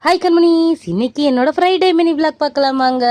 Hi கண்மணிஸ், இன்னைக்கு என்னோட ஃப்ரைடே மினி விளாக் பார்க்கலாமாங்க.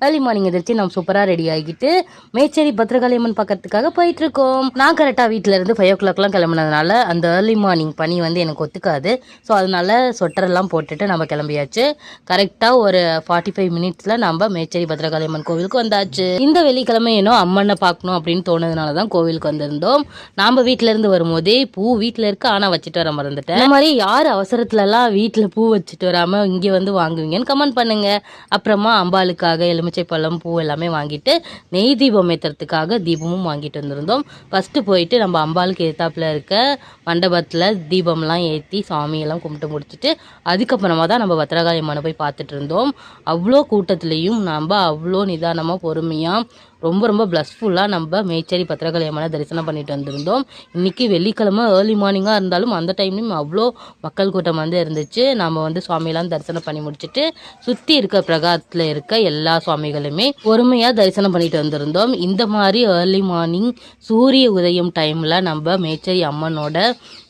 ஏர்லி மார்னிங் எதிர்த்து நம்ம சூப்பராக ரெடி ஆகிட்டு மேச்சேரி பத்ரகாளியம்மன் பார்க்கறதுக்காக போயிட்டு இருக்கோம். நான் கரெக்டாக வீட்டில இருந்து 5 o'clockலாம் கிளம்புனதுனால அந்த ஏர்லி மார்னிங் பனி வந்து எனக்கு ஒத்துக்காது. ஸோ அதனால சொட்டரெல்லாம் போட்டுட்டு நம்ம கிளம்பியாச்சு. கரெக்டாக ஒரு 45 மினிட்ஸில் நம்ம மேச்சேரி பத்ரகாளியம்மன் கோவிலுக்கு வந்தாச்சு. இந்த வெள்ளிக்கிழமை ஏனோ அம்மனை பார்க்கணும் அப்படின்னு தோணுதுனால தான் கோவிலுக்கு வந்திருந்தோம். நாம் வீட்டில இருந்து வரும்போதே பூ வீட்டில் இருக்கு, ஆனால் வச்சுட்டு வர மறந்துட்டேன். இந்த மாதிரி யார் அவசரத்துலலாம் வீட்டில் பூ வச்சுட்டு வராமல் இங்கே வந்து வாங்குவீங்கன்னு கமெண்ட் பண்ணுங்க. அப்புறமா அம்பாளுக்காக எலுமிச்சை பழம் பூ எல்லாமே வாங்கிட்டு நெய் தீபம் ஏற்றுறதுக்காக தீபமும் வாங்கிட்டு வந்திருந்தோம். ஃபஸ்ட்டு போயிட்டு நம்ம அம்பாளுக்கு எதிர்த்தாப்புல இருக்க மண்டபத்தில் தீபம்லாம் ஏற்றி சாமியெல்லாம் கும்பிட்டு முடிச்சுட்டு அதுக்கப்புறமா தான் நம்ம பத்ரகாளி அம்மனை போய் பார்த்துட்டு இருந்தோம். அவ்வளோ கூட்டத்துலேயும் நம்ம அவ்வளோ நிதானமாக பொறுமையாக ரொம்ப ரொம்ப ப்ளஸ்ஃபுல்லாக நம்ம மேச்சேரி பத்ரகாளி அம்மனை தரிசனம் பண்ணிட்டு வந்திருந்தோம். இன்றைக்கி வெள்ளிக்கிழமை ஏர்லி மார்னிங்காக இருந்தாலும் அந்த டைம்லையும் அவ்வளோ மக்கள் கூட்டம் வந்து இருந்துச்சு. நம்ம வந்து சுவாமியெல்லாம் தரிசனம் பண்ணி முடிச்சுட்டு சுற்றி இருக்க பிரகாரத்தில் இருக்க எல்லா சுவாமிகளுமே பொறுமையாக தரிசனம் பண்ணிட்டு வந்திருந்தோம். இந்த மாதிரி ஏர்லி மார்னிங் சூரிய உதயம் டைமில் நம்ம மேச்சேரி அம்மனோட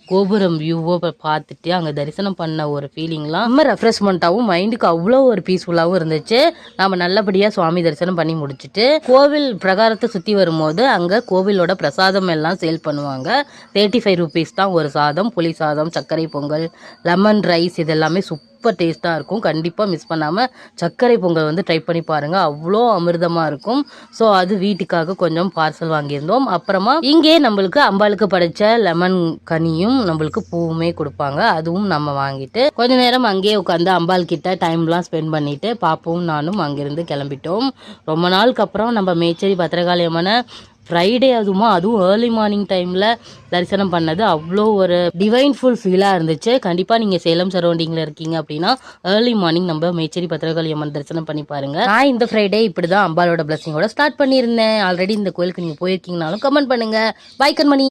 கோபுரம் வியூவோ பார்த்துட்டு அங்கே தரிசனம் பண்ண ஒரு ஃபீலிங்லாம் ரொம்ப ரெஃப்ரெஷ்மெண்ட்டாகவும் மைண்டுக்கு அவ்வளோ ஒரு பீஸ்ஃபுல்லாகவும் இருந்துச்சு. நம்ம நல்லபடியாக சுவாமி தரிசனம் பண்ணி முடிச்சுட்டு கோவில் பிரகாரத்தை சுற்றி வரும்போது அங்கே கோவிலோட பிரசாதம் எல்லாம் சேல் பண்ணுவாங்க. 35 rupees தான் ஒரு சாதம். புளி சாதம், சர்க்கரை பொங்கல், லெமன் ரைஸ், இதெல்லாமே சூப்பர் டேஸ்ட்டாக இருக்கும். கண்டிப்பாக மிஸ் பண்ணாமல் சர்க்கரை பொங்கல் வந்து ட்ரை பண்ணி பாருங்கள், அவ்வளோ அமிர்தமாக இருக்கும். ஸோ அது வீட்டுக்காக கொஞ்சம் பார்சல் வாங்கியிருந்தோம். அப்புறமா இங்கே நம்மளுக்கு அம்பாளுக்கு படைச்ச லெமன் கனியும் நம்மளுக்கு பூவுமே கொடுப்பாங்க. அதுவும் நம்ம வாங்கிட்டு கொஞ்ச நேரம் அங்கேயே உட்காந்து அம்பாள் கிட்ட டைம்லாம் ஸ்பெண்ட் பண்ணிட்டு பாப்பும் நானும் அங்கேருந்து கிளம்பிட்டோம். ரொம்ப நாளுக்கு அப்புறம் நம்ம மேச்சேரி பத்ரகாளி அம்மனை ஃப்ரைடே அதுவும் ஏர்லி மார்னிங் டைமில் தரிசனம் பண்ணது அவ்வளோ ஒரு டிவைன்ஃபுல் ஃபீலாக இருந்துச்சு. கண்டிப்பாக நீங்கள் சேலம் சரௌண்டிங்கில் இருக்கீங்க அப்படின்னா ஏர்லி மார்னிங் நம்ம மேச்சேரி பத்ரகாளி அம்மன் தரிசனம் பண்ணி பாருங்கள். நான் இந்த ஃப்ரைடே இப்படி தான் அம்பாலோட பிளஸிங்கோட ஸ்டார்ட் பண்ணியிருந்தேன். ஆல்ரெடி இந்த கோயிலுக்கு நீங்கள் போயிருக்கீங்கனாலும் கமெண்ட் பண்ணுங்கள். பை கண்மணி.